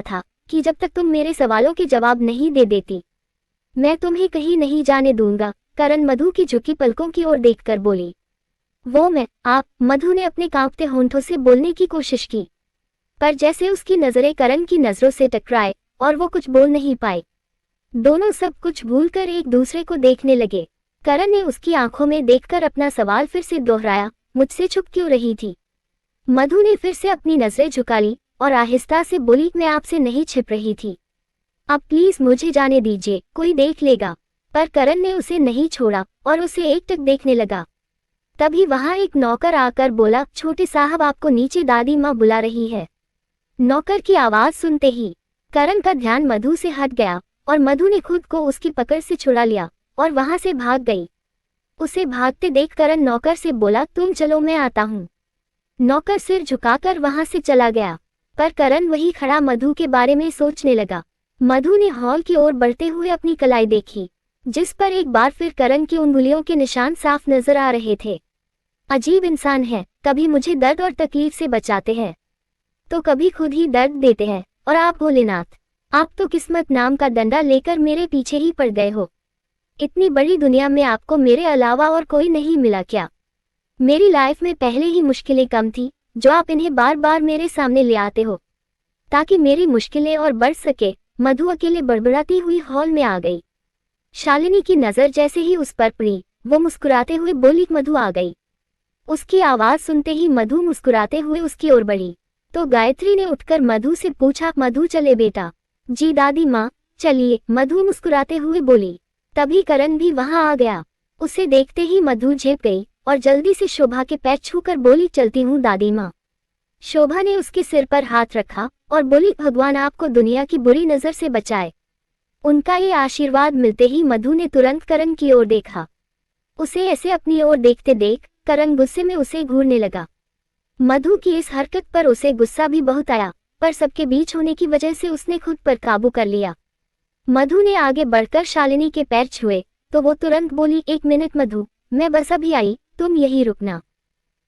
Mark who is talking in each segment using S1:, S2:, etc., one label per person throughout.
S1: था कि जब तक तुम मेरे सवालों के जवाब नहीं दे देती मैं तुम्हें कहीं नहीं जाने दूंगा। करण मधु की झुकी पलकों की ओर देखकर बोली। वो मैं, आप? मधु ने अपने कांपते होंठों से बोलने की कोशिश की, पर जैसे उसकी नजरें करण की नजरों से टकराए और वो कुछ बोल नहीं पाए। दोनों सब कुछ भूलकर एक दूसरे को देखने लगे। करण ने उसकी आंखों में देखकर अपना सवाल फिर से दोहराया, मुझसे छुप क्यों रही थी? मधु ने फिर से अपनी नजरें झुका ली और आहिस्ता से बोली, मैं आपसे नहीं छिप रही थी, अब प्लीज मुझे जाने दीजिए, कोई देख लेगा। पर करण ने उसे नहीं छोड़ा और उसे एकटक देखने लगा। तभी वहां एक नौकर आकर बोला, छोटे साहब आपको नीचे दादी माँ बुला रही है। नौकर की आवाज सुनते ही करण का ध्यान मधु से हट गया और मधु ने खुद को उसकी पकड़ से छुड़ा लिया और वहां से भाग गई। उसे भागते देख करण नौकर से बोला, तुम चलो मैं आता हूँ। नौकर सिर झुकाकर वहां से चला गया, पर करण वही खड़ा मधु के बारे में सोचने लगा। मधु ने हॉल की ओर बढ़ते हुए अपनी कलाई देखी, जिस पर एक बार फिर करण की उंगलियों के निशान साफ नजर आ रहे थे। अजीब इंसान है, कभी मुझे दर्द और तकलीफ से बचाते हैं तो कभी खुद ही दर्द देते हैं। और आप भोलेनाथ, आप तो किस्मत नाम का डंडा लेकर मेरे पीछे ही पड़ गए हो। इतनी बड़ी दुनिया में आपको मेरे अलावा और कोई नहीं मिला क्या? मेरी लाइफ में पहले ही मुश्किलें कम थी, जो आप इन्हें बार बार मेरे सामने ले आते हो ताकि मेरी मुश्किलें और बढ़ सके। मधु अकेले बड़बड़ाती हुई हॉल में आ गई। शालिनी की नजर जैसे ही उस पर पड़ी, वो मुस्कुराते हुए बोली, मधु आ गई। उसकी आवाज सुनते ही मधु मुस्कुराते हुए उसकी ओर बढ़ी तो गायत्री ने उठकर मधु से पूछा, मधु चले बेटा? जी दादी माँ, चलिए, मधु मुस्कुराते हुए बोली। तभी करण भी वहां आ गया। उसे देखते ही मधु झेप गई और जल्दी से शोभा के पैर छूकर बोली, चलती हूँ दादी माँ। शोभा ने उसके सिर पर हाथ रखा और बोली, भगवान आपको दुनिया की बुरी नजर से बचाए। उनका ये आशीर्वाद मिलते ही मधु ने तुरंत करण की ओर देखा। उसे ऐसे अपनी ओर देखते देख करण गुस्से में उसे घूरने लगा। मधु की इस हरकत पर उसे गुस्सा भी बहुत आया, पर सबके बीच होने की वजह से उसने खुद पर काबू कर लिया। मधु ने आगे बढ़कर शालिनी के पैर छुए तो वो तुरंत बोली, एक मिनट मधु, मैं बस अभी आई, तुम यहीं रुकना।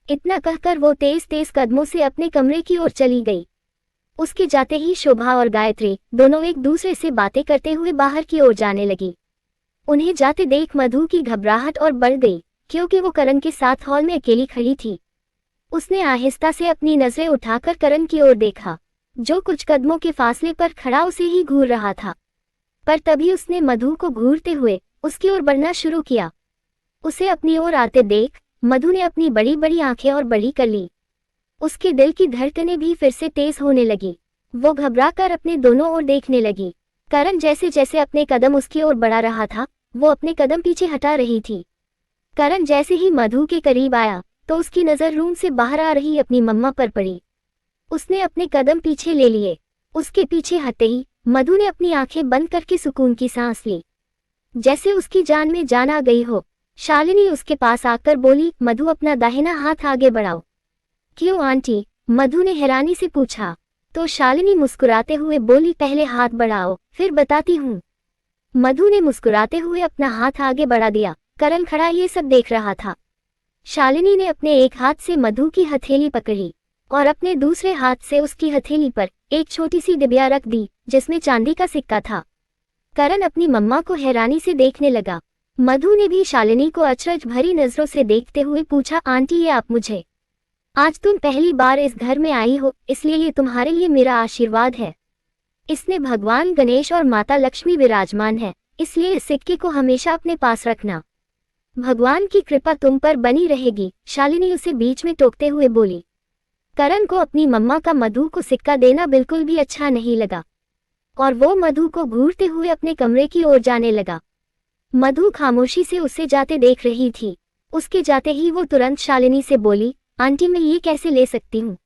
S1: इतना कहकर वो तेज तेज कदमों से अपने कमरे की ओर चली गई। उसके जाते ही शोभा और गायत्री दोनों एक दूसरे से बातें करते हुए बाहर की ओर जाने लगी। उन्हें जाते देख मधु की घबराहट और बढ़ गई, क्योंकि वो करण के साथ हॉल में अकेली खड़ी थी। उसने आहिस्ता से अपनी नजरें उठाकर करण की ओर देखा, जो कुछ कदमों के फासले पर खड़ा उसे ही घूर रहा था। पर तभी उसने मधु को घूरते हुए उसकी ओर बढ़ना शुरू किया। उसे अपनी ओर आते देख मधु ने अपनी बड़ी बड़ी आंखें और बड़ी कर ली। उसके दिल की धड़कनें भी फिर से तेज होने लगी। वो घबराकर अपने दोनों ओर देखने लगी। करण जैसे जैसे अपने कदम उसकी ओर बढ़ा रहा था, वो अपने कदम पीछे हटा रही थी। करण जैसे ही मधु के करीब आया तो उसकी नजर रूम से बाहर आ रही अपनी मम्मा पर पड़ी। उसने अपने कदम पीछे ले लिए। उसके पीछे हटते ही मधु ने अपनी आंखें बंद करके सुकून की सांस ली, जैसे उसकी जान में जान आ गई हो। शालिनी उसके पास आकर बोली, मधु अपना दाहिना हाथ आगे बढ़ाओ। क्यों आंटी? मधु ने हैरानी से पूछा। तो शालिनी मुस्कुराते हुए बोली, पहले हाथ बढ़ाओ फिर बताती हूँ। मधु ने मुस्कुराते हुए अपना हाथ आगे बढ़ा दिया। करण खड़ा ये सब देख रहा था। शालिनी ने अपने एक हाथ से मधु की हथेली पकड़ी और अपने दूसरे हाथ से उसकी हथेली पर एक छोटी सी डिबिया रख दी, जिसमें चांदी का सिक्का था। करण अपनी मम्मा को हैरानी से देखने लगा। मधु ने भी शालिनी को अचरज भरी नजरों से देखते हुए पूछा, आंटी ये आप मुझे? आज तुम पहली बार इस घर में आई हो, इसलिए ये तुम्हारे लिए मेरा आशीर्वाद है। इसमें भगवान गणेश और माता लक्ष्मी विराजमान है, इसलिए इस सिक्के को हमेशा अपने पास रखना। भगवान की कृपा तुम पर बनी रहेगी, शालिनी उसे बीच में टोकते हुए बोली। करण को अपनी मम्मा का मधु को सिक्का देना बिल्कुल भी अच्छा नहीं लगा और वो मधु को घूरते हुए अपने कमरे की ओर जाने लगा। मधु खामोशी से उसे जाते देख रही थी। उसके जाते ही वो तुरंत शालिनी से बोली, आंटी मैं ये कैसे ले सकती हूँ?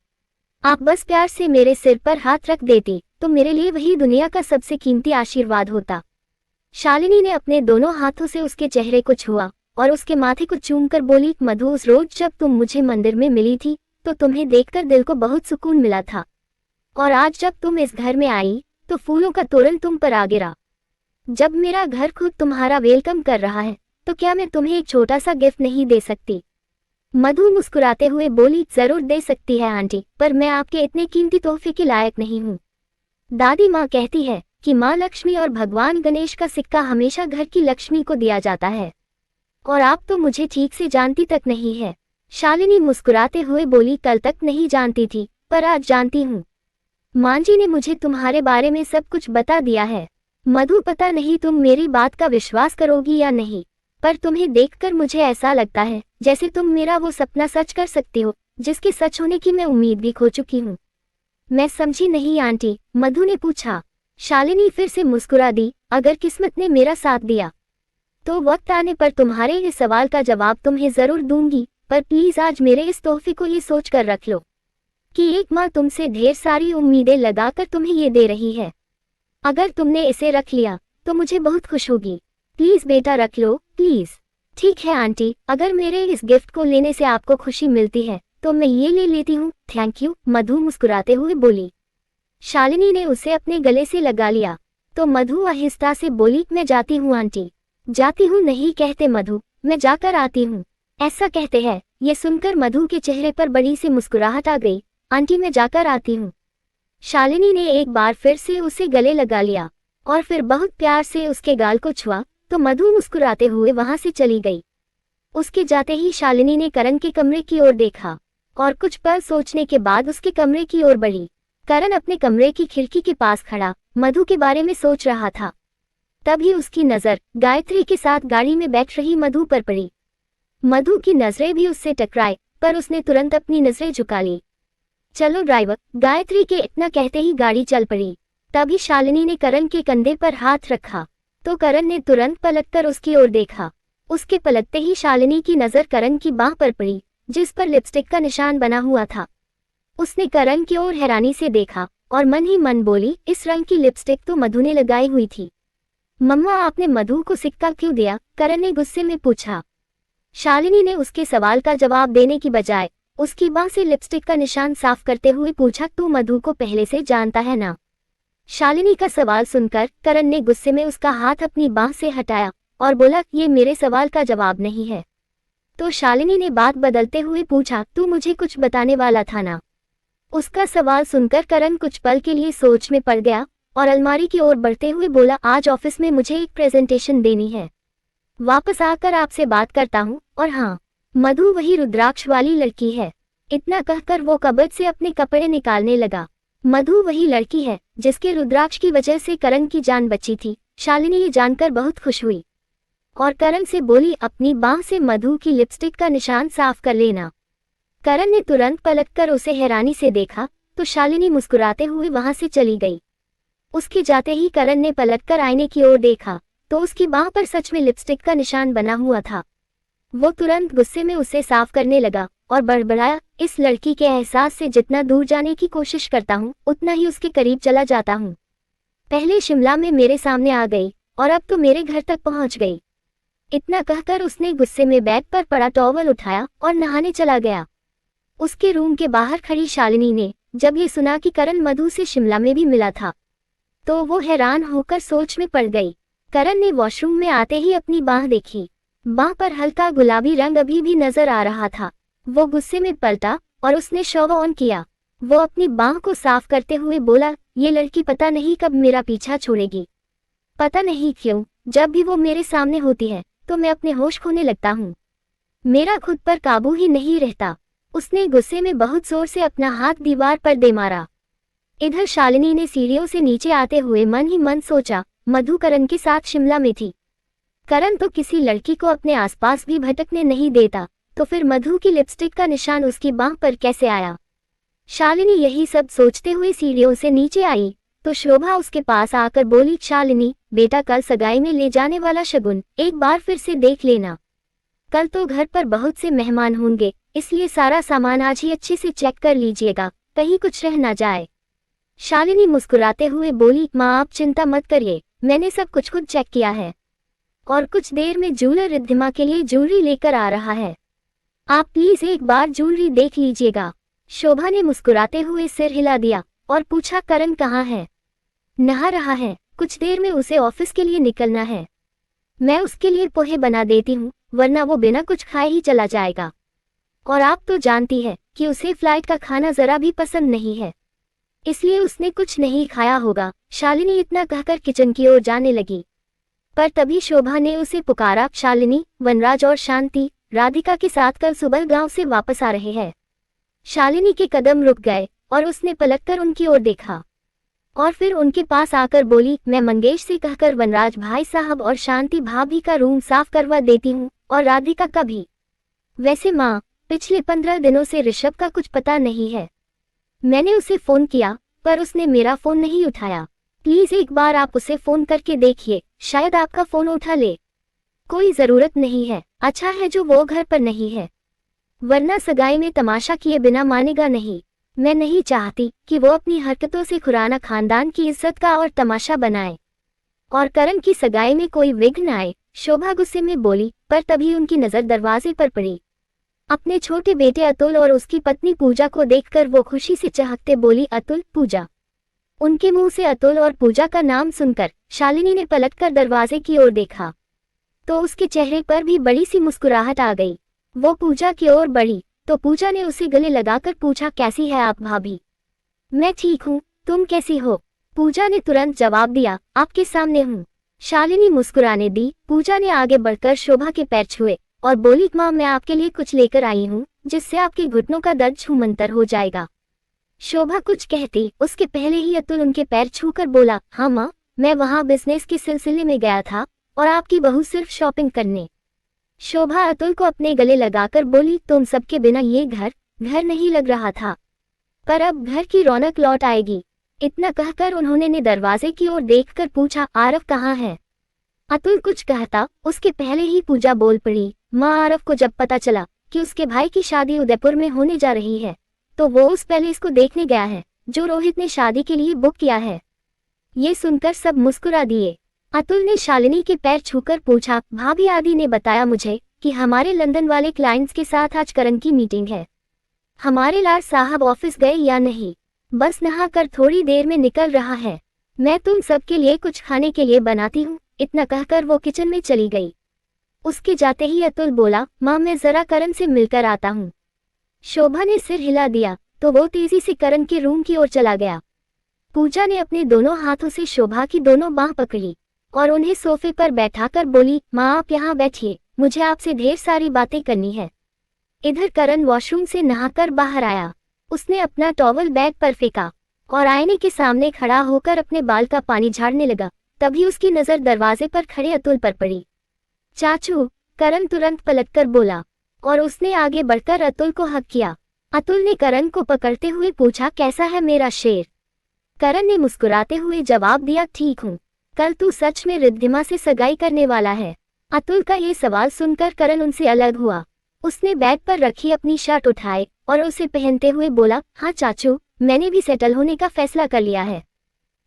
S1: आप बस प्यार से मेरे सिर पर हाथ रख देती तो मेरे लिए वही दुनिया का सबसे कीमती आशीर्वाद होता। शालिनी ने अपने दोनों हाथों से उसके चेहरे को छुआ और उसके माथे को चूमकर बोली, मधु उस रोज जब तुम मुझे मंदिर में मिली थी तो तुम्हें देखकर दिल को बहुत सुकून मिला था, और आज जब तुम इस घर में आई तो फूलों का तोरण तुम पर आ गिरा। जब मेरा घर खुद तुम्हारा वेलकम कर रहा है तो क्या मैं तुम्हें एक छोटा सा गिफ्ट नहीं दे सकती? मधु मुस्कुराते हुए बोली, जरूर दे सकती है आंटी, पर मैं आपके इतने कीमती तोहफे के लायक नहीं हूँ। दादी माँ कहती है कि माँ लक्ष्मी और भगवान गणेश का सिक्का हमेशा घर की लक्ष्मी को दिया जाता है, और आप तो मुझे ठीक से जानती तक नहीं है। शालिनी मुस्कुराते हुए बोली, कल तक नहीं जानती थी, पर आज जानती हूँ। माँ जी ने मुझे तुम्हारे बारे में सब कुछ बता दिया है। मधु, पता नहीं तुम मेरी बात का विश्वास करोगी या नहीं, पर तुम्हें देखकर मुझे ऐसा लगता है जैसे तुम मेरा वो सपना सच कर सकती हो जिसके सच होने की मैं उम्मीद भी खो चुकी हूँ। मैं समझी नहीं आंटी, मधु ने पूछा। शालिनी फिर से मुस्कुरा दी, अगर किस्मत ने मेरा साथ दिया तो वक्त आने पर तुम्हारे इस सवाल का जवाब तुम्हें जरूर दूंगी, पर प्लीज आज मेरे इस तोहफे को ये सोच कर रख लो कि एक माँ तुमसे ढेर सारी उम्मीदें लगाकर तुम्हें ये दे रही है। अगर तुमने इसे रख लिया तो मुझे बहुत खुश होगी। प्लीज बेटा रख लो, प्लीज। ठीक है आंटी, अगर मेरे इस गिफ्ट को लेने से आपको खुशी मिलती है तो मैं ये ले लेती हूँ। थैंक यू, मधु मुस्कुराते हुए बोली। शालिनी ने उसे अपने गले से लगा लिया तो मधु आहिस्ता से बोली, मैं जाती हूँ आंटी। जाती हूँ नहीं कहते मधु, मैं जाकर आती हूँ, ऐसा कहते हैं। ये सुनकर मधु के चेहरे पर बड़ी सी मुस्कुराहट आ गई। आंटी मैं जाकर आती हूँ। शालिनी ने एक बार फिर से उसे गले लगा लिया और फिर बहुत प्यार से उसके गाल को छुआ तो मधु मुस्कुराते हुए वहां से चली गई। उसके जाते ही शालिनी ने करण के कमरे की ओर देखा और कुछ पल सोचने के बाद उसके कमरे की ओर बढ़ी। करण अपने कमरे की खिड़की के पास खड़ा मधु के बारे में सोच रहा था। तभी उसकी नजर गायत्री के साथ गाड़ी में बैठ रही मधु पर पड़ी। मधु की नजरें भी उससे टकराए, पर उसने तुरंत अपनी नजरें झुका ली। चलो ड्राइवर, गायत्री के इतना कहते ही गाड़ी चल पड़ी। तभी शालिनी ने करण के कंधे पर हाथ रखा तो करण ने तुरंत पलटकर उसकी ओर देखा। उसके पलटते ही शालिनी की नजर करण की बाह पर पड़ी जिस पर लिपस्टिक का निशान बना हुआ था। उसने करण की ओर हैरानी से देखा और मन ही मन बोली, इस रंग की लिपस्टिक तो मधु ने लगाई हुई थी। मम्मा आपने मधु को सिक्का क्यों दिया? करण ने गुस्से में पूछा। शालिनी ने उसके सवाल का जवाब देने की बजाय उसकी बाह से लिपस्टिक का निशान साफ करते हुए पूछा, तू मधु को पहले से जानता है ना? शालिनी का सवाल सुनकर करण ने गुस्से में उसका हाथ अपनी बाह से हटाया और बोला, ये मेरे सवाल का जवाब नहीं है। तो शालिनी ने बात बदलते हुए पूछा, तू मुझे कुछ बताने वाला था ना? उसका सवाल सुनकर करण कुछ पल के लिए सोच में पड़ गया और अलमारी की ओर बढ़ते हुए बोला, आज ऑफिस में मुझे एक प्रेजेंटेशन देनी है, वापस आकर आपसे बात करता हूँ। और हाँ, मधु वही रुद्राक्ष वाली लड़की है। इतना कहकर वो कबर्ड से अपने कपड़े निकालने लगा। मधु वही लड़की है जिसके रुद्राक्ष की वजह से करण की जान बची थी। शालिनी ये जानकर बहुत खुश हुई और करण से बोली, अपनी बाह से मधु की लिपस्टिक का निशान साफ कर लेना। करण ने तुरंत पलटकर उसे हैरानी से देखा तो शालिनी मुस्कुराते हुए वहां से चली गई। उसके जाते ही करण ने पलटकर आईने की ओर देखा तो उसकी बाह पर सच में लिपस्टिक का निशान बना हुआ था। वो तुरंत गुस्से में उसे साफ करने लगा और बड़बड़ाया, इस लड़की के एहसास से जितना दूर जाने की कोशिश करता हूँ उतना ही उसके करीब चला जाता हूँ। पहले शिमला में मेरे सामने आ गई और अब तो मेरे घर तक पहुँच गई। इतना कहकर उसने गुस्से में बेड पर पड़ा टॉवल उठाया और नहाने चला गया। उसके रूम के बाहर खड़ी शालिनी ने जब ये सुना कि करण मधु से शिमला में भी मिला था तो वो हैरान होकर सोच में पड़ गई। करण ने वॉशरूम में आते ही अपनी बाह देखी। बाह पर हल्का गुलाबी रंग अभी भी नजर आ रहा था। वो गुस्से में पलटा और उसने शॉवर ऑन किया। वो अपनी बाह को साफ करते हुए बोला, ये लड़की पता नहीं कब मेरा पीछा छोड़ेगी। पता नहीं क्यों जब भी वो मेरे सामने होती है तो मैं अपने होश खोने लगता हूँ। मेरा खुद पर काबू ही नहीं रहता। उसने गुस्से में बहुत जोर से अपना हाथ दीवार पर दे मारा। इधर शालिनी ने सीढ़ियों से नीचे आते हुए मन ही मन सोचा, मधु करण के साथ शिमला में थी। करण तो किसी लड़की को अपने आसपास भी भटकने नहीं देता, तो फिर मधु की लिपस्टिक का निशान उसकी बाह पर कैसे आया? शालिनी यही सब सोचते हुए सीढ़ियों से नीचे आई तो शोभा उसके पास आकर बोली, शालिनी बेटा, कल सगाई में ले जाने वाला शगुन एक बार फिर से देख लेना। कल तो घर पर बहुत से मेहमान होंगे, इसलिए सारा सामान आज ही अच्छे से चेक कर लीजिएगा, कहीं कुछ रह ना जाए। शालिनी मुस्कुराते हुए बोली, माँ आप चिंता मत करिए, मैंने सब कुछ खुद चेक किया है और कुछ देर में ज्वेलर रिद्धिमा के लिए ज्वेलरी लेकर आ रहा है। आप प्लीज एक बार ज्वेलरी देख लीजिएगा। शोभा ने मुस्कुराते हुए सिर हिला दिया और पूछा, करण कहाँ है? नहा रहा है, कुछ देर में उसे ऑफिस के लिए निकलना है। मैं उसके लिए पोहे बना देती हूँ, वरना वो बिना कुछ खाए ही चला जाएगा। और आप तो जानती है कि उसे फ्लाइट का खाना जरा भी पसंद नहीं है। इसलिए उसने कुछ नहीं खाया होगा। शालिनी इतना कहकर किचन की ओर जाने लगी, पर तभी शोभा ने उसे पुकारा, शालिनी, वनराज और शांति राधिका के साथ कल सुबह गांव से वापस आ रहे हैं। शालिनी के कदम रुक गए और उसने पलटकर उनकी ओर देखा और फिर उनके पास आकर बोली, मैं मंगेश से कहकर वनराज भाई साहब और शांति भाभी का रूम साफ करवा देती हूँ और राधिका का भी। वैसे माँ, पिछले 15 दिनों से ऋषभ का कुछ पता नहीं है। मैंने उसे फोन किया पर उसने मेरा फोन नहीं उठाया। प्लीज एक बार आप उसे फोन करके देखिए, शायद आपका फोन उठा ले। कोई जरूरत नहीं है, अच्छा है जो वो घर पर नहीं है, वरना सगाई में तमाशा किए बिना मानेगा नहीं। मैं नहीं चाहती कि वो अपनी हरकतों से खुराना खानदान की इज्जत का और तमाशा बनाए और करण की सगाई में कोई विघ्न आए। शोभा गुस्से में बोली, पर तभी उनकी नजर दरवाजे पर पड़ी। अपने छोटे बेटे अतुल और उसकी पत्नी पूजा को देखकर वो खुशी से चहकते बोली, अतुल, पूजा। उनके मुंह से अतुल और पूजा का नाम सुनकर शालिनी ने पलटकर दरवाजे की ओर देखा तो उसके चेहरे पर भी बड़ी सी मुस्कुराहट आ गई। वो पूजा की ओर बढ़ी तो पूजा ने उसे गले लगाकर पूछा, कैसी है आप भाभी? मैं ठीक हूँ, तुम कैसी हो? पूजा ने तुरंत जवाब दिया, आपके सामने हूँ। शालिनी मुस्कुराने दी। पूजा ने आगे बढ़कर शोभा के पैर छुए और बोली, माँ, मैं आपके लिए कुछ लेकर आई हूँ जिससे आपके घुटनों का दर्द छूमंतर हो जाएगा। शोभा कुछ कहती उसके पहले ही अतुल उनके पैर छूकर बोला, हाँ माँ, मैं वहाँ बिजनेस के सिलसिले में गया था और आपकी बहू सिर्फ शॉपिंग करने। शोभा अतुल को अपने गले लगाकर बोली, तुम सबके बिना ये घर नहीं लग रहा था, पर अब घर की रौनक लौट आएगी। इतना कहकर उन्होंने ने दरवाजे की ओर देखकर पूछा, आरव कहाँ है? अतुल कुछ कहता उसके पहले ही पूजा बोल पड़ी, माँ, आरव को जब पता चला कि उसके भाई की शादी उदयपुर में होने जा रही है तो वो उस पैलेस को देखने गया है जो रोहित ने शादी के लिए बुक किया है। ये सुनकर सब मुस्कुरा दिए। अतुल ने शालिनी के पैर छूकर पूछा, भाभी, आदि ने बताया मुझे कि हमारे लंदन वाले क्लाइंट्स के साथ आज करण की मीटिंग है। हमारे लाड साहब ऑफिस गए या नहीं? बस नहाकर थोड़ी देर में निकल रहा है। मैं तुम सबके लिए कुछ खाने के लिए बनाती हूँ। इतना कहकर वो किचन में चली गई। उसके जाते ही अतुल बोला, माँ, मैं जरा करण से मिलकर आता हूँ। शोभा ने सिर हिला दिया तो वो तेजी से करण के रूम की ओर चला गया। पूजा ने अपने दोनों हाथों से शोभा की दोनों बाह पकड़ी और उन्हें सोफे पर बैठाकर बोली, माँ, आप यहाँ बैठिए, मुझे आपसे ढेर सारी बातें करनी है। इधर करण वॉशरूम से नहाकर बाहर आया। उसने अपना टॉवल बैग पर फेंका और आईने के सामने खड़ा होकर अपने बाल का पानी झाड़ने लगा। तभी उसकी नजर दरवाजे पर खड़े अतुल पर पड़ी। चाचू, करण तुरंत पलटकर बोला और उसने आगे बढ़कर अतुल को हक किया। अतुल ने करण को पकड़ते हुए पूछा, कैसा है मेरा शेर? करण ने मुस्कुराते हुए जवाब दिया, ठीक हूँ। कल तू सच में रिद्धिमा से सगाई करने वाला है? अतुल का ये सवाल सुनकर करण उनसे अलग हुआ। उसने बैग पर रखी अपनी शर्ट उठाए और उसे पहनते हुए बोला, हाँ चाचू, मैंने भी सेटल होने का फैसला कर लिया है।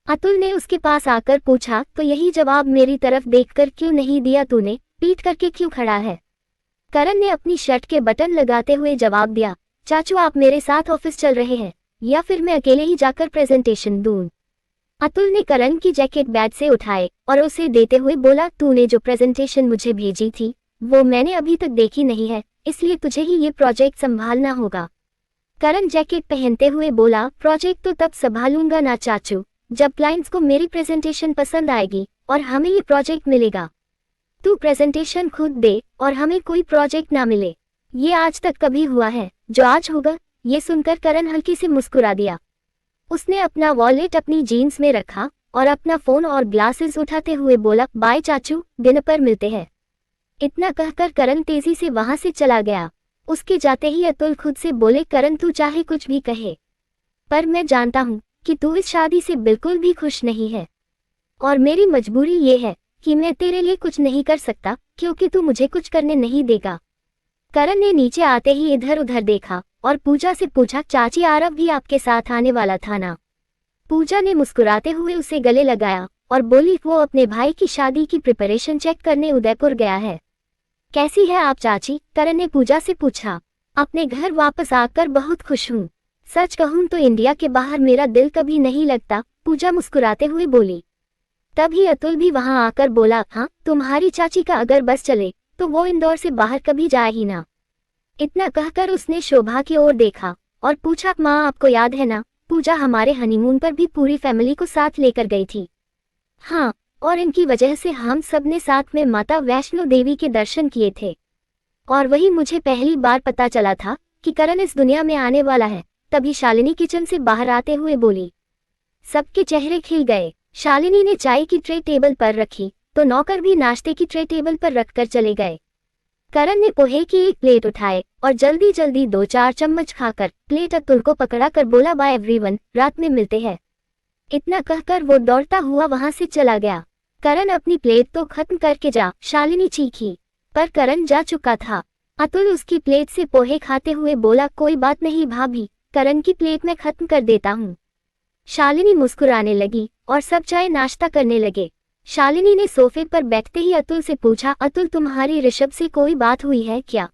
S1: अतुल ने उसके पास आकर पूछा, तो यही जवाब मेरी तरफ देखकर क्यों नहीं दिया तूने? पीठ करके क्यों खड़ा है? करण ने अपनी शर्ट के बटन लगाते हुए जवाब दिया, चाचू, आप मेरे साथ ऑफिस चल रहे हैं या फिर मैं अकेले ही जाकर प्रेजेंटेशन दूं? अतुल ने करण की जैकेट बैग से उठाए और उसे देते हुए बोला, तूने जो प्रेजेंटेशन मुझे भेजी थी वो मैंने अभी तक देखी नहीं है, इसलिए तुझे ही ये प्रोजेक्ट संभालना होगा। करण जैकेट पहनते हुए बोला, प्रोजेक्ट तो तब संभालूंगा ना चाचू जब क्लाइंट्स को मेरी प्रेजेंटेशन पसंद आएगी और हमें ये प्रोजेक्ट मिलेगा। तू प्रेजेंटेशन खुद दे और हमें कोई प्रोजेक्ट ना मिले, ये आज तक कभी हुआ है जो आज होगा? ये सुनकर करण हल्की से मुस्कुरा दिया। उसने अपना वॉलेट अपनी जीन्स में रखा और अपना फोन और ग्लासेस उठाते हुए बोला, बाय चाचू, डिनर पर मिलते हैं। इतना कहकर करण तेजी से वहां से चला गया। उसके जाते ही अतुल खुद से बोले, करण, तू चाहे कुछ भी कहे, पर मैं जानता हूँ कि तू इस शादी से बिल्कुल भी खुश नहीं है और मेरी मजबूरी ये है कि मैं तेरे लिए कुछ नहीं कर सकता क्योंकि तू मुझे कुछ करने नहीं देगा। करण ने नीचे आते ही इधर उधर देखा और पूजा से पूछा, चाची, आरव भी आपके साथ आने वाला था ना? पूजा ने मुस्कुराते हुए उसे गले लगाया और बोली, वो अपने भाई की शादी की प्रिपरेशन चेक करने उदयपुर गया है। कैसी है आप चाची? करण ने पूजा से पूछा। अपने घर वापस आकर बहुत खुश हूँ। सच कहूँ तो इंडिया के बाहर मेरा दिल कभी नहीं लगता, पूजा मुस्कुराते हुए बोली। तभी अतुल भी वहां आकर बोला, हाँ, तुम्हारी चाची का अगर बस चले तो वो इंदौर से बाहर कभी जाए ही ना। इतना कहकर उसने शोभा की ओर देखा और पूछा, माँ, आपको याद है ना पूजा हमारे हनीमून पर भी पूरी फैमिली को साथ लेकर गई थी। हाँ, और इनकी वजह से हम सब ने साथ में माता वैष्णो देवी के दर्शन किए थे। और वही मुझे पहली बार पता चला था कि करण इस दुनिया में आने वाला है। तभी शालिनी किचन से बाहर आते हुए बोली। सबके चेहरे खिल गए। शालिनी ने चाय की ट्रे टेबल पर रखी तो नौकर भी नाश्ते की ट्रे टेबल पर रखकर चले गए। करण ने पोहे की एक प्लेट उठाए और जल्दी जल्दी 2-4 चम्मच खाकर प्लेट अतुल को पकड़ा कर बोला, बाय एवरीवन, रात में मिलते हैं। इतना कहकर वो दौड़ता हुआ वहां से चला गया। करण अपनी प्लेट तो खत्म करके जा, शालिनी चीखी, पर करण जा चुका था। अतुल उसकी प्लेट से पोहे खाते हुए बोला, कोई बात नहीं भाभी, करण की प्लेट में खत्म कर देता हूँ। शालिनी मुस्कुराने लगी और सब चाय नाश्ता करने लगे। शालिनी ने सोफे पर बैठते ही अतुल से पूछा, अतुल तुम्हारी ऋषभ से कोई बात हुई है क्या?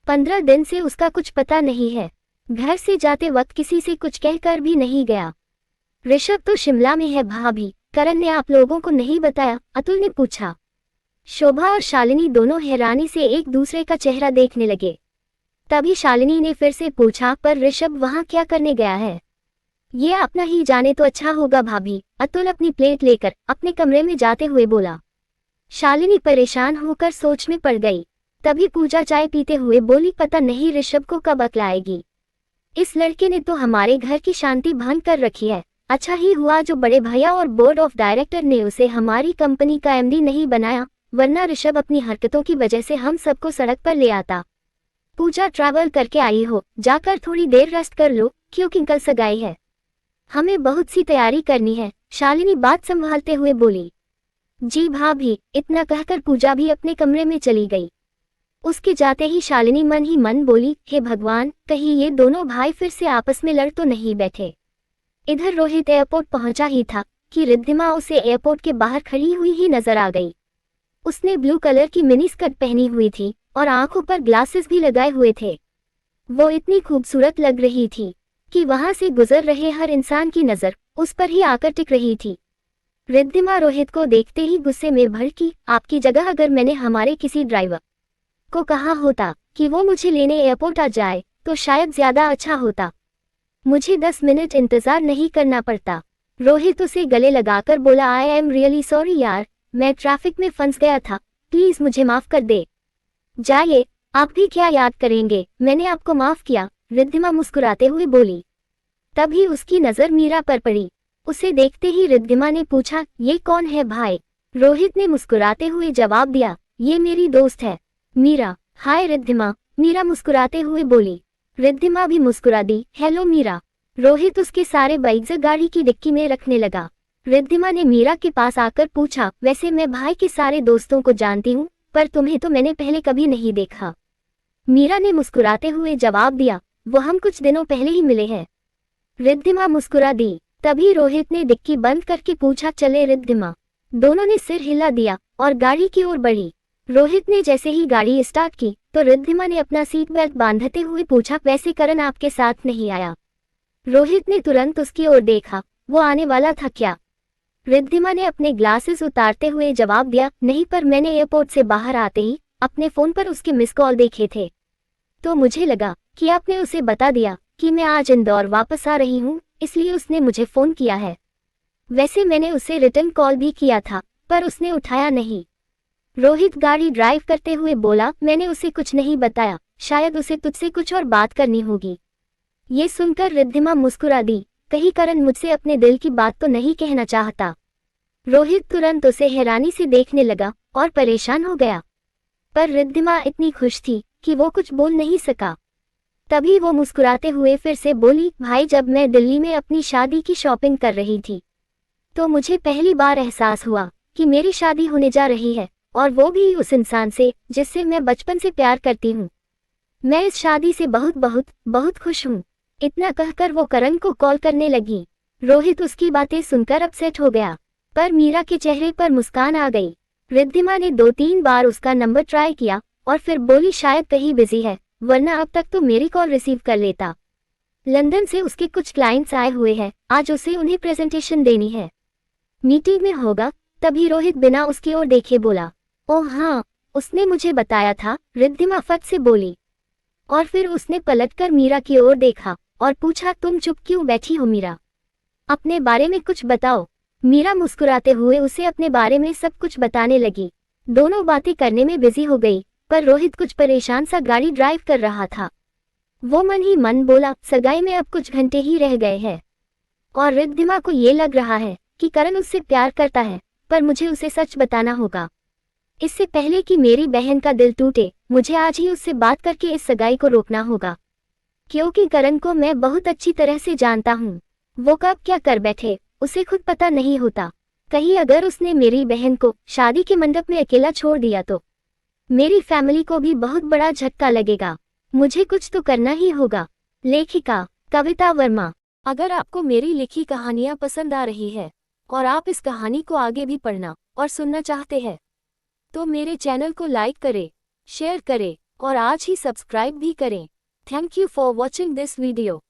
S1: 15 दिन से उसका कुछ पता नहीं है। घर से जाते वक्त किसी से कुछ कहकर भी नहीं गया। ऋषभ तो शिमला में है भाभी, करण ने आप लोगों को नहीं बताया? अतुल ने पूछा। शोभा और शालिनी दोनों हैरानी से एक दूसरे का चेहरा देखने लगे। तभी शालिनी ने फिर से पूछा, पर ऋषभ वहां क्या करने गया है? ये अपना ही जाने तो अच्छा होगा भाभी, अतुल अपनी प्लेट लेकर अपने कमरे में जाते हुए बोला। शालिनी परेशान होकर सोच में पड़ गई। तभी पूजा चाय पीते हुए बोली, पता नहीं ऋषभ को कब अक्ल आएगी। इस लड़के ने तो हमारे घर की शांति भंग कर रखी है। अच्छा ही हुआ जो बड़े भैया और बोर्ड ऑफ डायरेक्टर ने उसे हमारी कंपनी का एमडी नहीं बनाया, वरना ऋषभ अपनी हरकतों की वजह से हम सबको सड़क पर ले आता। पूजा, ट्रैवल करके आई हो, जाकर थोड़ी देर रेस्ट कर लो, क्योंकि कल सगाई है। हमें बहुत सी तैयारी करनी है, शालिनी बात संभालते हुए बोली। जी भाभी, इतना कहकर पूजा भी अपने कमरे में चली गई। उसके जाते ही शालिनी मन ही मन बोली, हे भगवान, कहीं ये दोनों भाई फिर से आपस में लड़ तो नहीं बैठे। इधर रोहित एयरपोर्ट पहुंचा ही था कि रिद्धिमा उसे एयरपोर्ट के बाहर खड़ी हुई ही नजर आ गई। उसने ब्लू कलर की मिनी स्कर्ट पहनी हुई थी और आंखों पर ग्लासेस भी लगाए हुए थे। वो इतनी खूबसूरत लग रही थी कि वहां से गुजर रहे हर इंसान की नजर उस पर ही आकर टिक रही थी। रिद्धिमा रोहित को देखते ही गुस्से में भड़की, आपकी जगह अगर मैंने हमारे किसी ड्राइवर को कहा होता कि वो मुझे लेने एयरपोर्ट आ जाए तो शायद ज्यादा अच्छा होता। मुझे 10 मिनट इंतजार नहीं करना पड़ता। रोहित उसे गले लगाकर बोला, आई एम रियली सॉरी यार, मैं ट्रैफिक में फंस गया था, प्लीज मुझे माफ कर दे। जाइए, आप भी क्या याद करेंगे, मैंने आपको माफ किया, रिद्धिमा मुस्कुराते हुए बोली। तभी उसकी नजर मीरा पर पड़ी। उसे देखते ही रिद्धिमा ने पूछा, ये कौन है भाई? रोहित ने मुस्कुराते हुए जवाब दिया, ये मेरी दोस्त है मीरा। हाय रिद्धिमा, मीरा मुस्कुराते हुए बोली। रिद्धिमा भी मुस्कुरा दी, हेलो मीरा। रोहित उसके सारे बैग्स गाड़ी की डिक्की में रखने लगा। रिद्धिमा ने मीरा के पास आकर पूछा, वैसे मैं भाई के सारे दोस्तों को जानती हूँ, पर तुम्हें तो मैंने पहले कभी नहीं देखा। मीरा ने मुस्कुराते हुए जवाब दिया, वो हम कुछ दिनों पहले ही मिले हैं। रिद्धिमा मुस्कुरा दी। तभी रोहित ने डिक्की बंद करके पूछा, चले रिद्धिमा? दोनों ने सिर हिला दिया और गाड़ी की ओर बढ़ी। रोहित ने जैसे ही गाड़ी स्टार्ट की तो रिद्धिमा ने अपना सीट बेल्ट बांधते हुए पूछा, वैसे करण आपके साथ नहीं आया? रोहित ने तुरंत उसकी ओर देखा, वो आने वाला था क्या? रिद्धिमा ने अपने ग्लासेस उतारते हुए जवाब दिया, नहीं, पर मैंने एयरपोर्ट से बाहर आते ही अपने फोन पर उसके मिस कॉल देखे थे, तो मुझे लगा कि आपने उसे बता दिया कि मैं आज इंदौर वापस आ रही हूँ, इसलिए उसने मुझे फोन किया है। वैसे मैंने उसे रिटर्न कॉल भी किया था, पर उसने उठाया नहीं। रोहित गाड़ी ड्राइव करते हुए बोला, मैंने उसे कुछ नहीं बताया, शायद उसे तुझसे कुछ और बात करनी होगी। ये सुनकर रिद्धिमा मुस्कुरा दी, कहीं करण मुझसे अपने दिल की बात तो नहीं कहना चाहता। रोहित तुरंत उसे हैरानी से देखने लगा और परेशान हो गया, पर रिद्धिमा इतनी खुश थी कि वो कुछ बोल नहीं सका। तभी वो मुस्कुराते हुए फिर से बोली, भाई, जब मैं दिल्ली में अपनी शादी की शॉपिंग कर रही थी तो मुझे पहली बार एहसास हुआ कि मेरी शादी होने जा रही है, और वो भी उस इंसान से जिससे मैं बचपन से प्यार करती हूँ। मैं इस शादी से बहुत बहुत बहुत खुश हूँ। इतना कहकर वो करण को कॉल करने लगी। रोहित उसकी बातें सुनकर अपसेट हो गया, पर मीरा के चेहरे पर मुस्कान आ गई। रिद्धिमा ने 2-3 बार उसका नंबर ट्राई किया और फिर बोली, शायद कहीं बिजी है, वरना अब तक तो मेरी कॉल रिसीव कर लेता। लंदन से उसके कुछ क्लाइंट्स आए हुए हैं, आज उसे उन्हें प्रेजेंटेशन देनी है, मीटिंग में होगा। तभी रोहित बिना उसकी ओर देखे बोला, ओह हाँ, उसने मुझे बताया था, रिद्धिमा फट से बोली। और फिर उसने पलटकर मीरा की ओर देखा और पूछा, तुम चुप क्यों बैठी हो मीरा? अपने बारे में कुछ बताओ। मीरा मुस्कुराते हुए उसे अपने बारे में सब कुछ बताने लगी। दोनों बातें करने में बिजी हो गई, पर रोहित कुछ परेशान सा गाड़ी ड्राइव कर रहा था। वो मन ही मन बोला, सगाई में अब कुछ घंटे ही रह गए हैं और रिद्धिमा को ये लग रहा है कि करण उससे प्यार करता है, पर मुझे उसे सच बताना होगा। इससे पहले कि मेरी बहन का दिल टूटे, मुझे आज ही उससे बात करके इस सगाई को रोकना होगा, क्योंकि करण को मैं बहुत अच्छी तरह से जानता हूँ। वो कब क्या कर बैठे उसे खुद पता नहीं होता। कहीं अगर उसने मेरी बहन को शादी के मंडप में अकेला छोड़ दिया तो मेरी फैमिली को भी बहुत बड़ा झटका लगेगा। मुझे कुछ तो करना ही होगा। लेखिका कविता वर्मा। अगर आपको मेरी लिखी कहानियाँ पसंद आ रही है और आप इस कहानी को आगे भी पढ़ना और सुनना चाहते हैं तो मेरे चैनल को लाइक करें, शेयर करें और आज ही सब्सक्राइब भी करें। Thank you for watching this video.